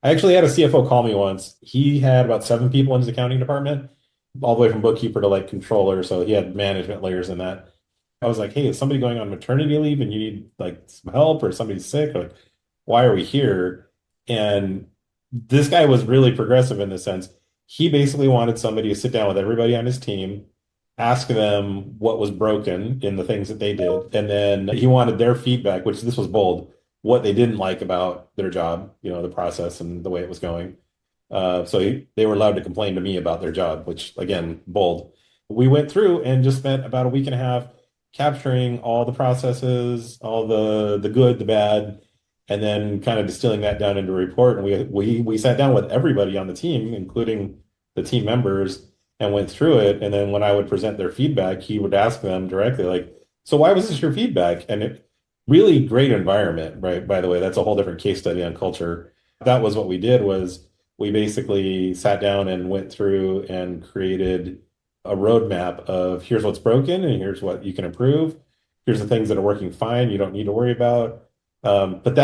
I actually had a CFO call me once. He had about 7 people in his accounting department, all the way from bookkeeper to like controller. So he had management layers in that. I was like, hey, is somebody going on maternity leave and you need like some help or somebody's sick? Or, like, why are we here? And this guy was really progressive in this sense. He basically wanted somebody to sit down with everybody on his team, ask them what was broken in the things that they did, and then he wanted their feedback, which this was bold, what they didn't like about their job, the process and the way it was going. They were allowed to complain to me about their job, which again, bold. We went through and just spent about a week and a half capturing all the processes, all the good, the bad, and then kind of distilling that down into a report. And we sat down with everybody on the team, including the team members, and went through it. And then when I would present their feedback, he would ask them directly, like, "So why was this your feedback?" And it really great environment, right? By the way, that's a whole different case study on culture. That was what we did was we basically sat down and went through and created a roadmap of here's what's broken and here's what you can improve. Here's the things that are working fine, you don't need to worry about. But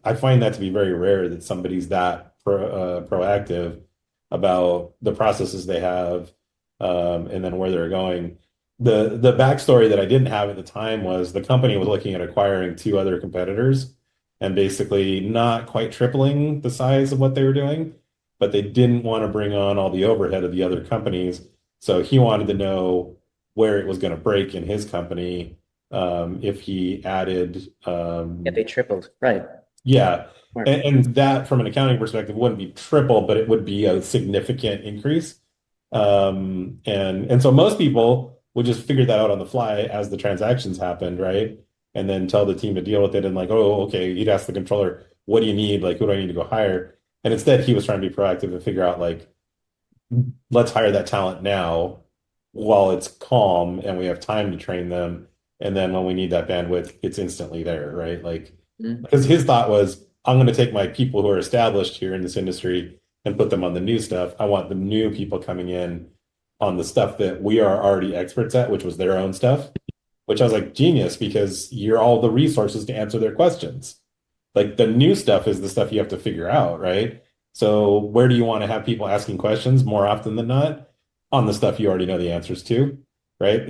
I find that to be very rare that somebody's that proactive about the processes they have, and then where they're going. The backstory that I didn't have at the time was the company was looking at acquiring 2 other competitors and basically not quite tripling the size of what they were doing, but they didn't want to bring on all the overhead of the other companies. So he wanted to know where it was going to break in his company, if he added, Yeah, they tripled. Right. yeah. Smart. And that from an accounting perspective wouldn't be triple, but it would be a significant increase. And so most people would just figure that out on the fly as the transactions happened, right? And then tell the team to deal with it and like, oh, okay, you'd ask the controller, what do you need? Like, who do I need to go hire? And instead, he was trying to be proactive and figure out like, let's hire that talent now while it's calm and we have time to train them. And then when we need that bandwidth, it's instantly there, right? Like, Mhm. because his thought was, I'm going to take my people who are established here in this industry and put them on the new stuff. I want the new people coming in on the stuff that we are already experts at, which was their own stuff, which I was like, genius, because you're all the resources to answer their questions. Like the new stuff is the stuff you have to figure out, right? So where do you want to have people asking questions more often than not? On the stuff you already know the answers to, right?